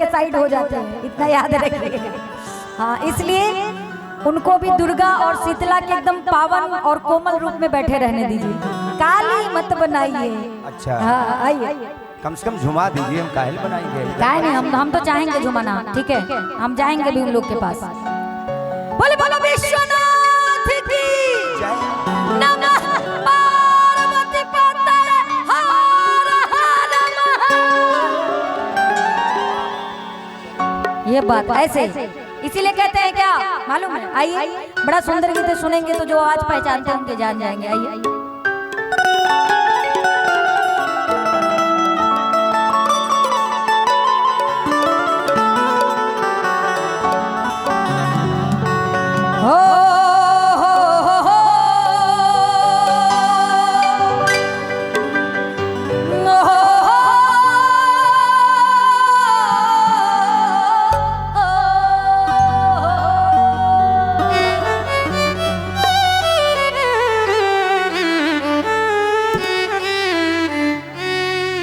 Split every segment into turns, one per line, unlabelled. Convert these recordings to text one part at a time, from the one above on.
के साइड हो जाते हैं, इतना याद रखिए। हाँ, इसलिए उनको भी दुर्गा और शीतला के एकदम पावन और कोमल रूप में बैठे रहने दीजिए, काली मत बनाइए।
अच्छा,
हाँ आइए,
कम से कम झुमा दीजिए, हम काहे बनाएंगे?
काहे नहीं, हम तो चाहेंगे झुमाना, ठीक है, हम जाएंगे भी उन लोग के पास। बोले बोलो विश्वनाथ की नमः, पार्वती पते हर हर महादेव। ये बात ऐसे, इसीलिए कहते हैं क्या मालूम है? आइए, बड़ा सुंदर गीत सुनेंगे तो जो आज पहचानते होंगे जान जाएंगे। आइए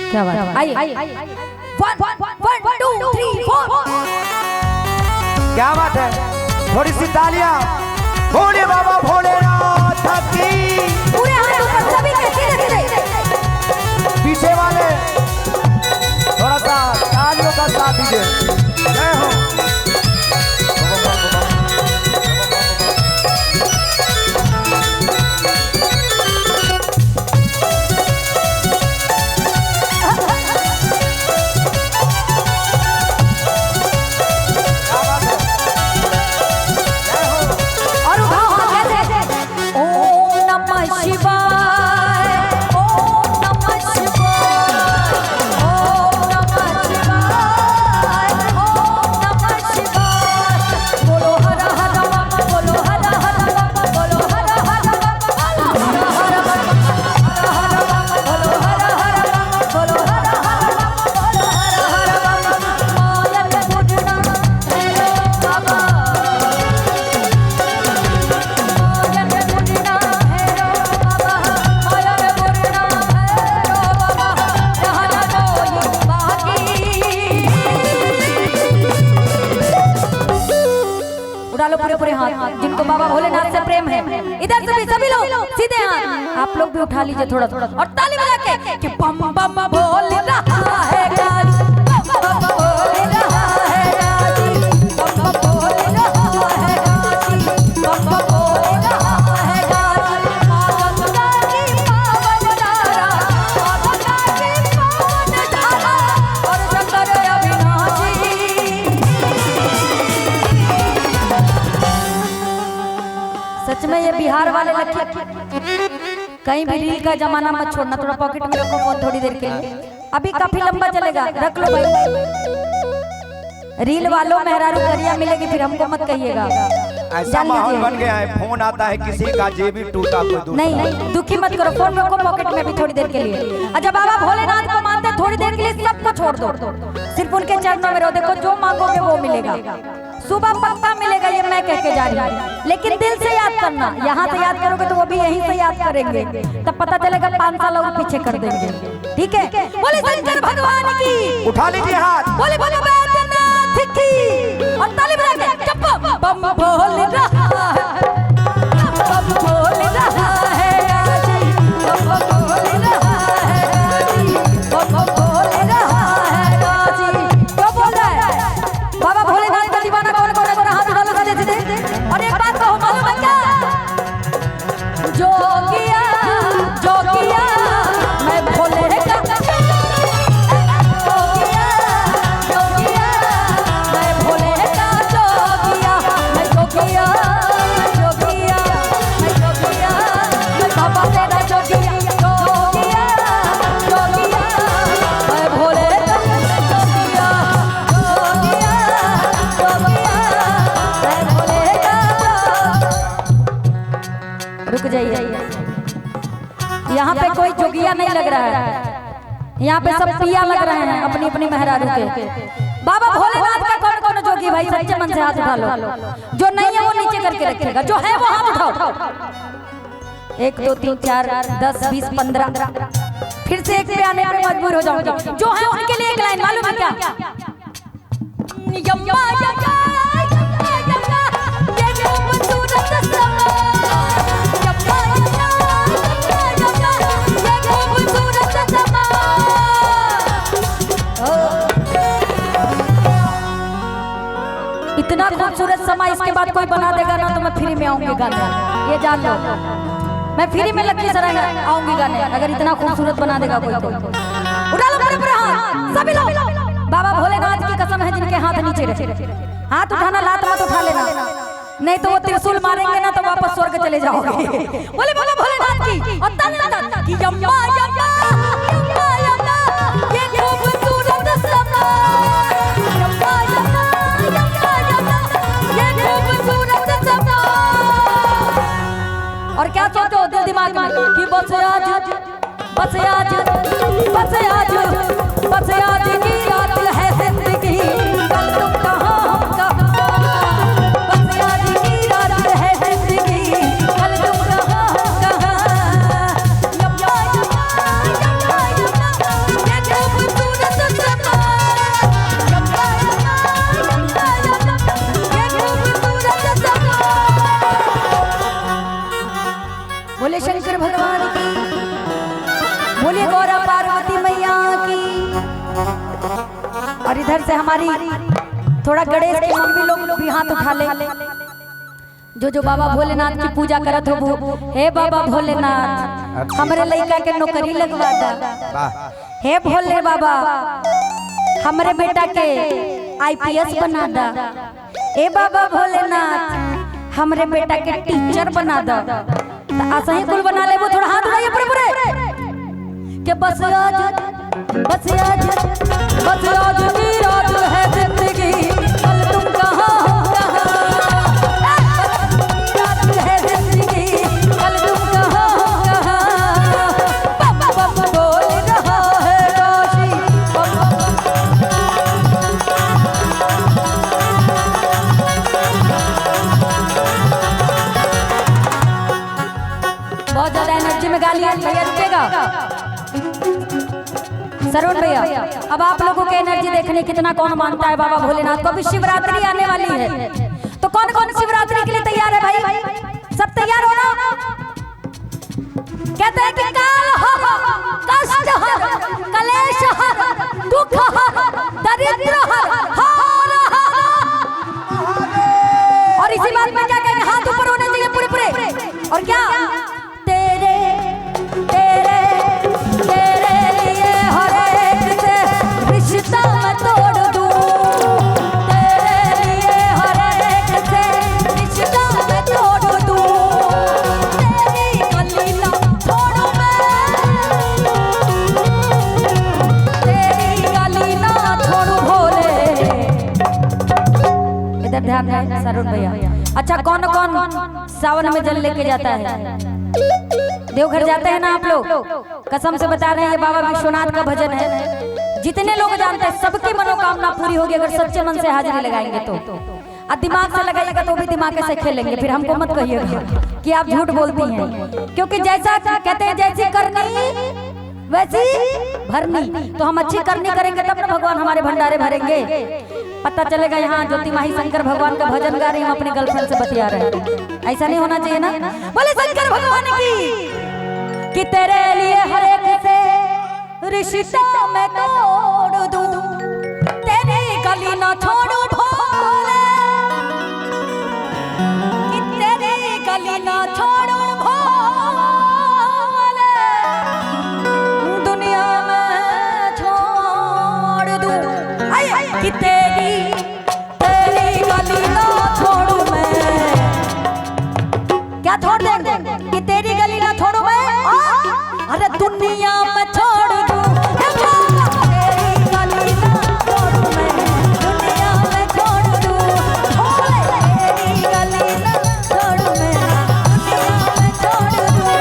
क्या बात है? आइए 1 2 3 4।
क्या बात है? थोड़ी सी तालियां भोले बाबा भोलेनाथ की।
पूरे हाथ ऊपर सभी के सीधे सीधे।
पीछे वाले थोड़ा सा तालियों का साथ दीजिए। जय हो।
डालो पूरे पूरे हाथ, जिनको बाबा भोलेनाथ से प्रेम है। इधर से भी सभी लोग सीधे हाथ, आप लोग भी उठा लीजिए थोड़ा थोड़ा, और ताली बजा के कि बम बम बोल रहा है गाजी, बम बोल रहा है गाजी, बम बोल रहा है गाजी, बम बोल रहा है गाजी। गंगा की पावन धारा, गंगा की पावन धारा, और शंकर अविनाशी। सच में ये बिहार वाले लड़के, कहीं भी रील का जमाना मत छोड़ना, थोड़ा पॉकेट में रखो फोन थोड़ी देर के लिए, अभी काफी लंबा चलेगा, रख लो भाई। रील वालों मेहरारू करिया मिलेगी, फिर हमको मत कहिएगा।
ऐसा माहौल बन गया है, फोन आता है किसी का जेब भी टूटा कोई दूसरा।
नहीं, दुखी मत करो, फोन रखो पॉकेट में भी थोड़ी देर के लिए। अच्छा, बाबा भोलेनाथ को मानते थोड़ी देर के लिए सबको छोड़ दो, सिर्फ उनके चरणों में रहो। देखो जो मांगोगे वो मिलेगा, सुबह पक्का मिलेगा, ये मैं कह के जा रही हूँ, लेकिन दिल से याद करना। यहाँ से याद करोगे तो वो भी यहीं से याद करेंगे, तब पता चलेगा 5 साल और पीछे कर देंगे, ठीक है? बोले शंकर भगवान की,
उठा लीजिए हाथ।
बोले बोले बैद्यनाथ की, और ताली बजा के चप्पो बम बोल रहा है, बम बोल रहा है गाजी, बम बोल रहा है गाजी, बम बोल रहा है गाजी। क्यों बोल रहा है? बाबा भोलेनाथ का दीवाना कौन कौन है? हाथ उठा लो सीधे सीधे। और एक बात कहो, मालूम है क्या? जोगिया जोगिया मैं भोले का, जोगिया जोगिया मैं भोले का, जोगिया मैं जोगिया, जोगिया मैं जोगिया, मैं बाबा तेरा जोगिया, जोगिया जोगिया मैं भोले का, जोगिया जोगिया जोगिया मैं भोले का। रुक जाइए, यहाँ पे कोई जोगिया नहीं लग रहा है, यहाँ पे सब पिया लग रहे हैं अपनी अपनी मेहरारू के। बाबा भोलेनाथ का कौन कौन जोगी भाई सच्चे मन से हाथ उठा लो, जो नहीं है वो नीचे करके रखेगा, जो है वो हाथ उठाओ। 1 2 3 4 10 20 15, फिर से एक पे आने पे मजबूर हो जाऊंगी। जो है उनके लिए एक लाइन मालूम है क्या? यम्मा यम्मा यम्मा यम्मा ये खूबसूरत समा यम्मा यम्मा यम्मा यम्मा ये खूबसूरत समा। इतना खूबसूरत समा इसके बाद कोई बना देगा ना तो मैं फ्री में आऊंगी गाने, ये जान लो। मैं फ्री में लखीसराय आऊंगी गाने अगर इतना खूबसूरत बना देगा कोई तो। उठा लो पूरे हाथ सभी लोग। बाबा भोलेनाथ की कसम है जिनके हाथ नीचे रहे, हाथ उठाना लात मत उठा लेना, नहीं तो वो त्रिशूल मारेंगे ना तो वापस स्वर्ग चले जाओगे। बोले बोले भोलेनाथ की और तन कि यम्मा यम्मा यम्मा यम्मा ये खूबसूरत समा यम्मा यम्मा यम्मा यम्मा ये खूबसूरत समा। और क्या सोचो दिल दिमाग में कि बस आज बस आज बस आज बस आज की रात है जिंदगी कल तुम कहाँ हम कहाँ, बस आज की रात है जिंदगी कल तुम कहाँ हम कहाँ। यम्मा यम्मा यम्मा यम्मा ये खूबसूरत समा यम्मा यम्मा यम्मा ये खूबसूरत समा। बोले शंकर भगवान की, बोलिए गौरा पार्वती मैया की। और इधर से हमारी थोड़ा गणेश की मम्मी लोग भी हाथ उठा ले, जो बाबा भोलेनाथ की पूजा करत हो वो। हे बाबा भोलेनाथ हमरे लड़का के नौकरी लगवा दा, हे भोले बाबा हमरे बेटा के IPS बना दा, हे बाबा भोलेनाथ हमरे बेटा के टीचर बना दा। ऐसा ही कुल बना ले वो, थोड़ा हाथ उठाइए पूरे पूरे कि बस आज बस आज बस आज की रात है जिंदगी कल तुम कहाँ हम कहाँ, रात है जिंदगी कल तुम कहाँ हम कहाँ। बम बम बोल रहा है काशी बहुत ज्यादा एनर्जी में गालियां भैया रुकेगा। सरोन भैया अब आप लोगों के एनर्जी देखने कितना कौन मानता है बाबा भोलेनाथ को। अभी शिवरात्रि आने वाली है तो कौन कौन शिवरात्रि के लिए तैयार है भाई? सब तैयार हो ना? कहते हैं कि काल हो कष्ट हो कलेश हो दुख हो दरिद्र हो और इसी बात में क्या कहेंगे, हाथ ऊपर होने चाहिए पूरे पूरे। और क्या तेरे तेरे तेरे लिए हर एक से रिश्ता मैं तोड़ दूं, तेरे लिए हर एक से रिश्ता मैं तोड़ दूं, तेरी गली ना छोड़ूं मैं, तेरी गली ना छोड़ूं भोले। इधर ध्यान है सरुण भैया। अच्छा कौन कौन सावन में जल लेके जाता है? देवघर जाते हैं ना आप लोग? कसम से बता रहे हैं ये बाबा विश्वनाथ का भजन है। जितने लोग जानते हैं सबकी मनोकामना पूरी होगी अगर सच्चे मन से हाजिरी लगाएंगे तो। और दिमाग से लगाइएगा तो भी दिमाग से खेलेंगे, फिर हमको मत कहिएगा कि आप झूठ बोलती हैं, क्योंकि जैसा कहते हैं जैसी करनी वैसी भरनी। तो हम अच्छी करनी करेंगे तब ना भगवान हमारे भंडारे भरेंगे। पता चलेगा यहाँ ज्योति माही शंकर भगवान का भजन गा रही हम अपने गर्लफ्रेंड से बतिया रहे हैं, ऐसा नहीं होना चाहिए ना। बोले शंकर भगवान की कि तेरे लिए हर एक से रिश्ता मैं तोड़ दूं, तेरी गली ना छोड़ूं भोले, कि तेरी गली ना छोड़ूं भोले, दुनिया में छोड़ दूं कि तेरी तेरी गली ना छोड़ूं मैं। क्या छोड़ देंगे कि तेरी गली ना छोड़ूं मैं? अरे दुनिया में छोड़ दूं, तेरी गली ना छोड़ूं मैं, दुनिया में छोड़ दूं, तेरी गली ना छोड़ूं मैं, दुनिया में छोड़ दूं।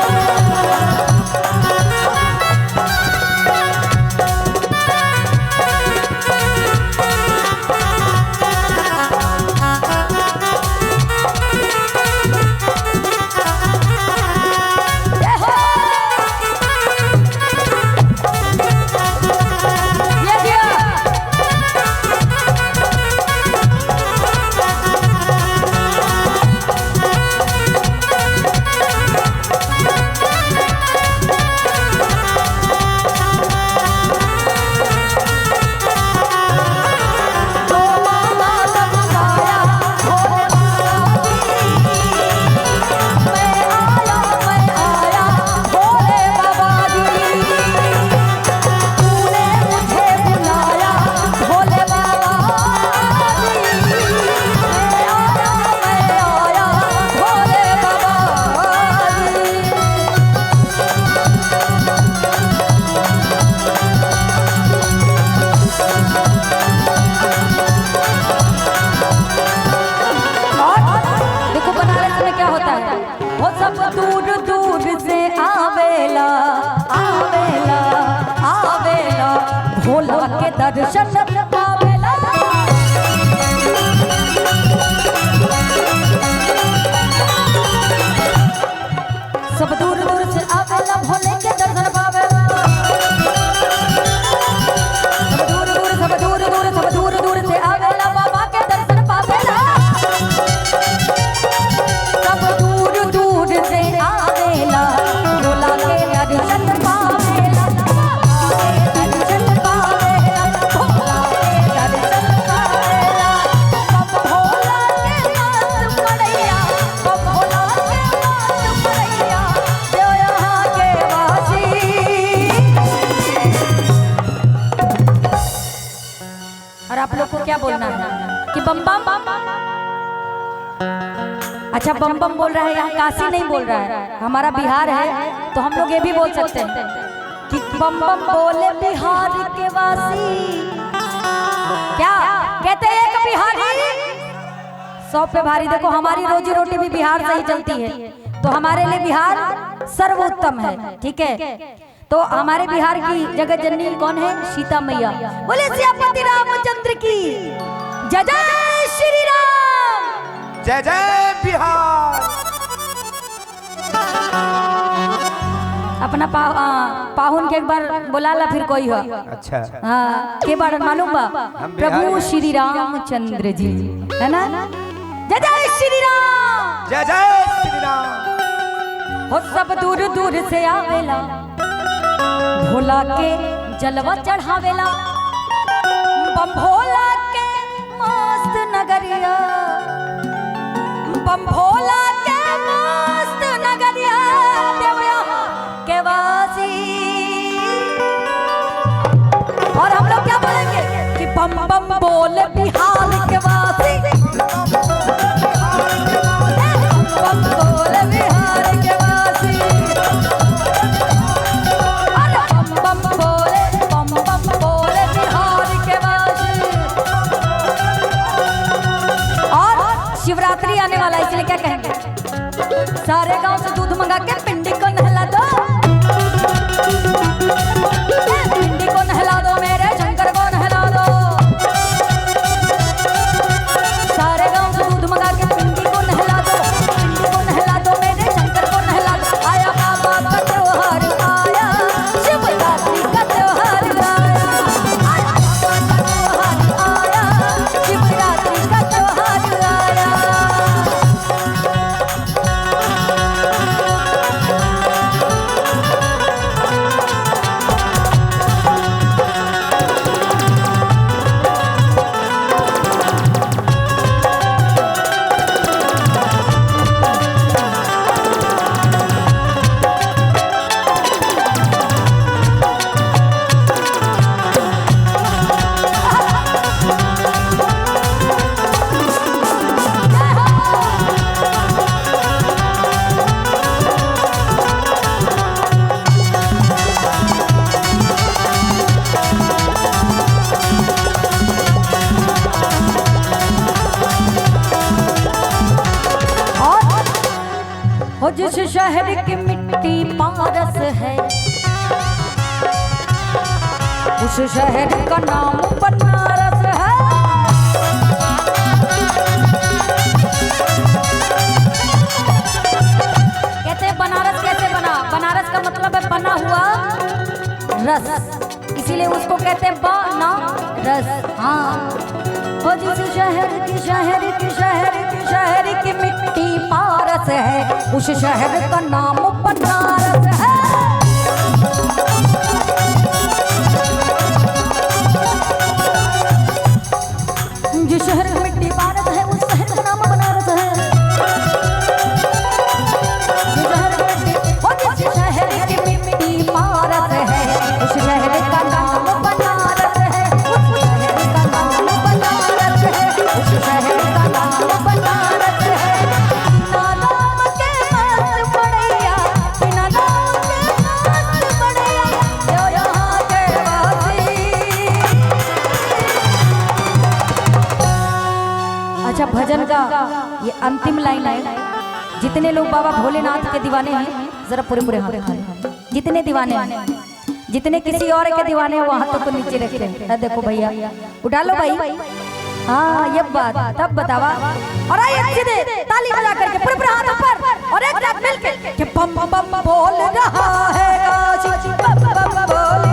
कि बम बम। अच्छा बम बम बोल रहा है, यहाँ काशी नहीं बोल रहा है, हमारा बिहार है, तो हम लोग ये भी बोल सकते हैं कि बम बम बोले बिहार के वासी। क्या कहते हैं एक बिहारी 100 पे भारी। देखो हमारी रोजी रोटी भी बिहार से ही चलती है, तो हमारे लिए बिहार सर्वोत्तम है, ठीक है। तो हमारे बिहार की जगत जननी कौन है? सीता मैया। बोले सियापति रामचंद्र की जय जय श्री राम,
जय जय बिहार।
अपना पाहुन के एक बार बुला ला, फिर कोई हो।
अच्छा
हाँ के बार मालूम बा? प्रभु श्री रामचंद्र जी, है ना? जय जय श्री राम,
जय जय श्री राम।
हो सब दूर दूर से आवेला, भोला के जलवा चढ़ावेला, बम भोला के मस्त नगरिया, बम भोला के मस्त नगरिया, देवया के वासी। और हम लोग क्या बोलेंगे कि बम बम बोले बिहार के वासी, बम बोले बिहार के वासी। शिवरात्रि आने वाला है, इसलिए क्या कहेंगे? सारे गांव से दूध मंगा के पिंडी को नहला दो, पिंडी को नहला दो, मेरे शंकर को नहला दो। सारे गांव से दूध मंगा के पिंडी को नहला दो, पिंडी को नहला दो, मेरे शंकर को नहला दो। आया बाबा का त्योहार आया, शिवरात्रि का त्योहार आया, आया बाबा का त्योहार आया, शिवरात्रि का त्योहार आया। हो जिस शहर की मिट्टी पारस है, उस शहर का नाम बनारस है। कहते हैं बनारस कैसे बना? बनारस का मतलब है बना हुआ रस, इसीलिए उसको कहते हैं बनारस। हाँ हो जिस शहर की शहर की शहर की शहर की मिट्टी पारस है, उस शहर का नाम बनारस है। जिस शहर की मिट्टी पारस है, उस शहर का नाम बनारस है। जिस शहर की मिट्टी पारस है, उस शहर का नाम बनारस है, उस शहर का नाम बनारस है, उस शहर का नाम बनारस है। बिना नाम के मस्त पड़ैया, बिना नाम के मस्त पड़ैया, जो यहाँ के वासी। अच्छा भजन का ये अंतिम लाइन है। जितने लोग बाबा भोलेनाथ के दीवाने हैं, जरा पूरे पूरे हाथ उठाएं। जितने दीवाने हैं, जितने किसी और के दीवाने हैं, वो हाथों को नीचे रखते हैं। देखो भैया उठा लो भाई। हाँ ये बात तब बतावा। और आइए सीधे ताली बजा करके पूरे पूरे हाथ ऊपर और एक साथ मिलके कि बम बम बोल रहा है काशी, बम बम बोल